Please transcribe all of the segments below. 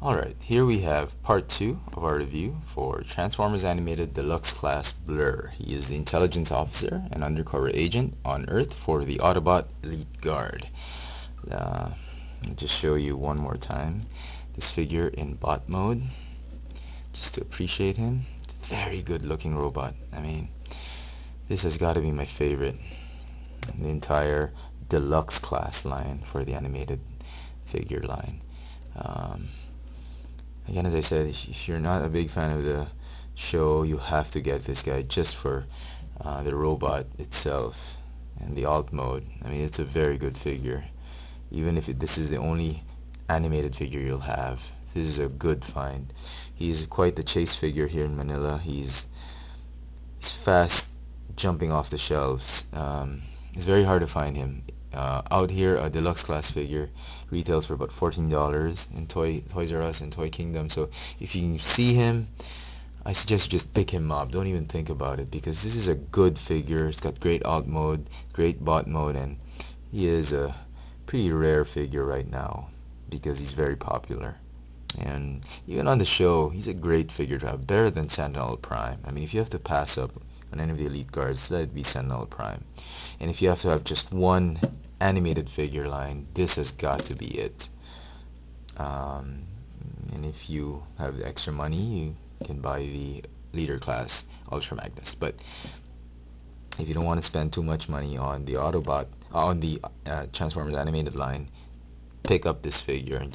Alright, here we have part 2 of our review for Transformers Animated Deluxe Class Blurr. He is the intelligence officer and undercover agent on Earth for the Autobot Elite Guard. I'll just show you one more time this figure in bot mode, just to appreciate him. Very good looking robot. I mean, this has got to be my favorite in the entire Deluxe Class line for the animated figure line. Again, as I said, if you're not a big fan of the show, you have to get this guy just for the robot itself and the alt mode. I mean, it's a very good figure. Even if this is the only animated figure you'll have, this is a good find. He's quite the chase figure here in Manila. He's fast jumping off the shelves. It's very hard to find him. Out here, a deluxe class figure retails for about $14 in Toys R Us and Toy Kingdom. So if you can see him, I suggest you just pick him up. Don't even think about it, because this is a good figure. It's got great alt mode, great bot mode, and he is a pretty rare figure right now because he's very popular. And even on the show, he's a great figure to have, better than Sentinel Prime. I mean, if you have to pass up on any of the Elite Guards, let it be Sentinel Prime. And if you have to have just one animated figure line, this has got to be it. And if you have extra money, you can buy the leader class Ultra Magnus. But if you don't want to spend too much money on the Autobot, on the Transformers animated line, pick up this figure and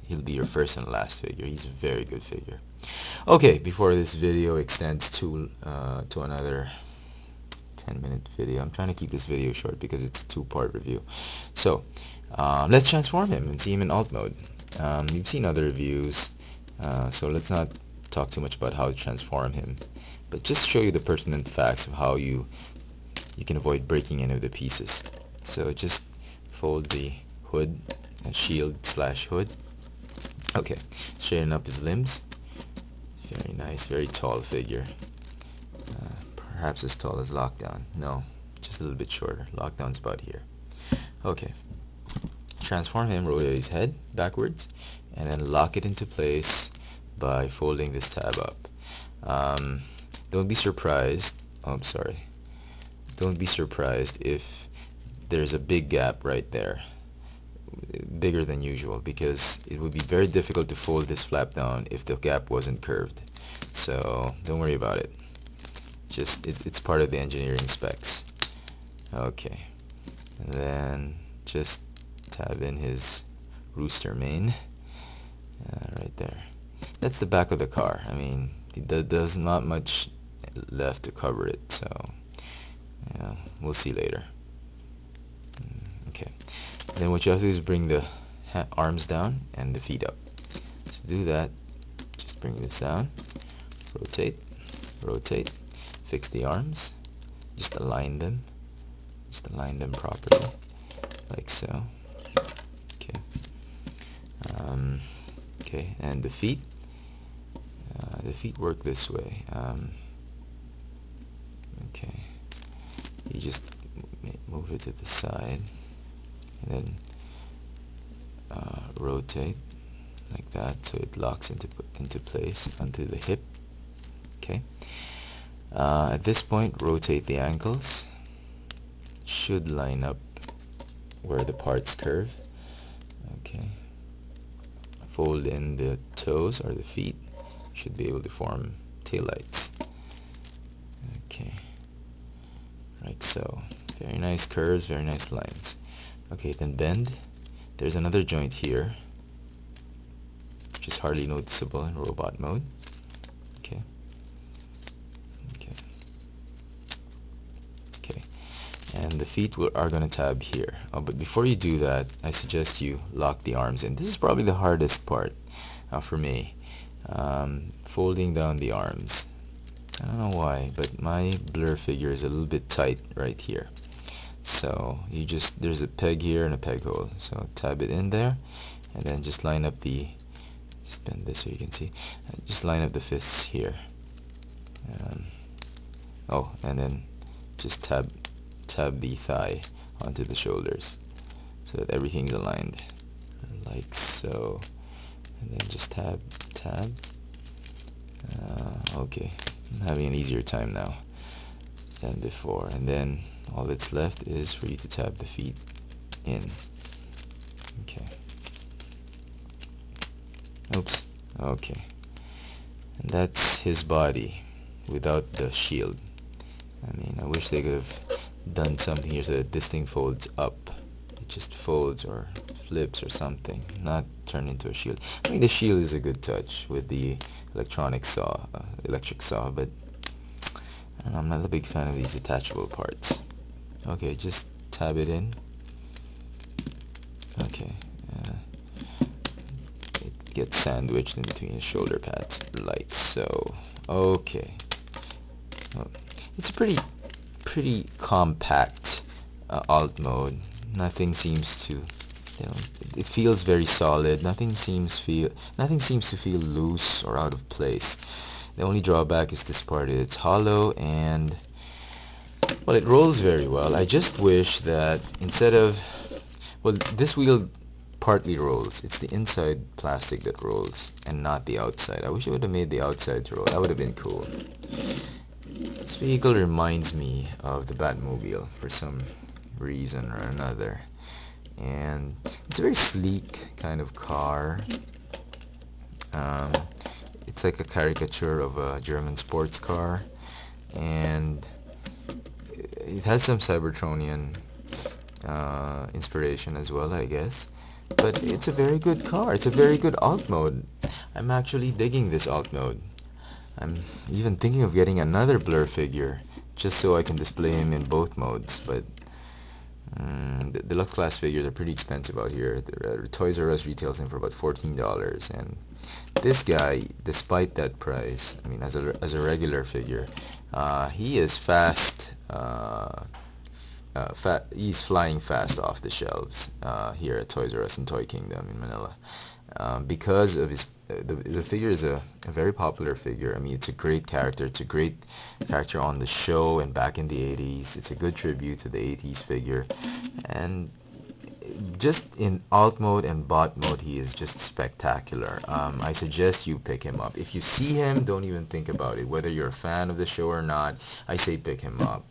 he'll be your first and last figure. He's a very good figure. Okay, before this video extends to another 10-minute video, I'm trying to keep this video short because it's a two-part review. So let's transform him and see him in alt mode. You've seen other reviews, so let's not talk too much about how to transform him, but just show you the pertinent facts of how you can avoid breaking any of the pieces. So just fold the hood, shield slash hood. Okay, straighten up his limbs. Very nice, very tall figure. Perhaps as tall as Lockdown. No, just a little bit shorter. Lockdown's about here. Okay. Transform him, rotate his head backwards, and then lock it into place by folding this tab up. Don't be surprised. Oh, I'm sorry. Don't be surprised if there's a big gap right there, bigger than usual, because it would be very difficult to fold this flap down if the gap wasn't curved. So don't worry about it. It's part of the engineering specs. Okay, and then just tab in his rooster mane right there. That's the back of the car. I mean, there's not much left to cover it, so yeah, we'll see later. Okay, then what you have to do is bring the arms down and the feet up. To do that, just bring this down, rotate, fix the arms, just align them properly, like so. Okay. Okay, and the feet work this way. Okay, you just move it to the side, and then rotate like that so it locks into place onto the hip. Okay. At this point, rotate the ankles. Should line up where the parts curve. Okay. Fold in the toes or the feet. Should be able to form taillights. Okay. Right, so very nice curves, very nice lines. Okay, then bend. There's another joint here, which is hardly noticeable in robot mode. Okay. And the feet are going to tab here. But before you do that, I suggest you lock the arms in. This is probably the hardest part for me, folding down the arms. I don't know why, but my Blurr figure is a little bit tight right here. So there's a peg here and a peg hole. So tab it in there, and then just line up just bend this so you can see. Just line up the fists here. And then just tab the thigh onto the shoulders so that everything's aligned, like so. and then just tab. Okay, I'm having an easier time now than before. And then all that's left is for you to tab the feet in. Okay. Oops. Okay. And that's his body without the shield. I mean, I wish they could have done something here so that this thing folds up. It just folds or flips or something, not turn into a shield. I mean, the shield is a good touch with the electric saw, but I'm not a big fan of these detachable parts. Okay, just tab it in. Okay, it gets sandwiched in between his shoulder pads, like so. Okay, oh, it's a pretty compact alt mode. Nothing seems to, it feels very solid. Nothing seems to feel loose or out of place. The only drawback is this part. It's hollow and, well, it rolls very well. I just wish that instead of, well, this wheel partly rolls. It's the inside plastic that rolls and not the outside. I wish it would have made the outside to roll. That would have been cool. This vehicle reminds me of the Batmobile for some reason or another, and it's a very sleek kind of car. It's like a caricature of a German sports car, and it has some Cybertronian inspiration as well, I guess. But it's a very good car. It's a very good alt mode. I'm actually digging this alt mode. I'm even thinking of getting another Blurr figure just so I can display him in both modes, but the deluxe class figures are pretty expensive out here. The Toys R Us retails him for about $14, and this guy, despite that price, I mean, as a regular figure, he is fast. He's flying fast off the shelves here at Toys R Us in Toy Kingdom in Manila. Because of his, the figure is a very popular figure. I mean, it's a great character. It's a great character on the show and back in the 80s. It's a good tribute to the 80s figure. And just in alt mode and bot mode, he is just spectacular. I suggest you pick him up. If you see him, don't even think about it. Whether you're a fan of the show or not, I say pick him up.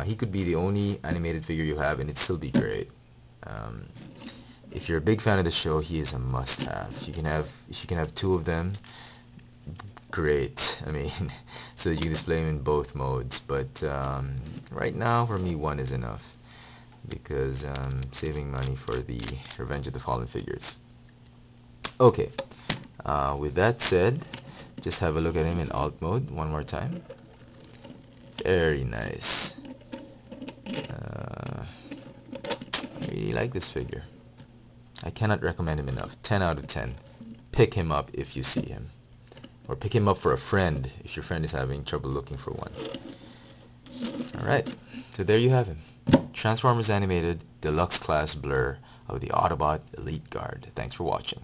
He could be the only animated figure you have and it'd still be great. If you're a big fan of the show, he is a must-have. If you can have two of them, great. I mean, so that you can display them in both modes. But right now, for me, one is enough because I'm saving money for the Revenge of the Fallen figures. Okay, with that said, just have a look at him in alt mode one more time. Very nice. I really like this figure. I cannot recommend him enough. 10 out of 10. Pick him up if you see him. Or pick him up for a friend if your friend is having trouble looking for one. Alright, so there you have him. Transformers Animated Deluxe Class Blurr of the Autobot Elite Guard. Thanks for watching.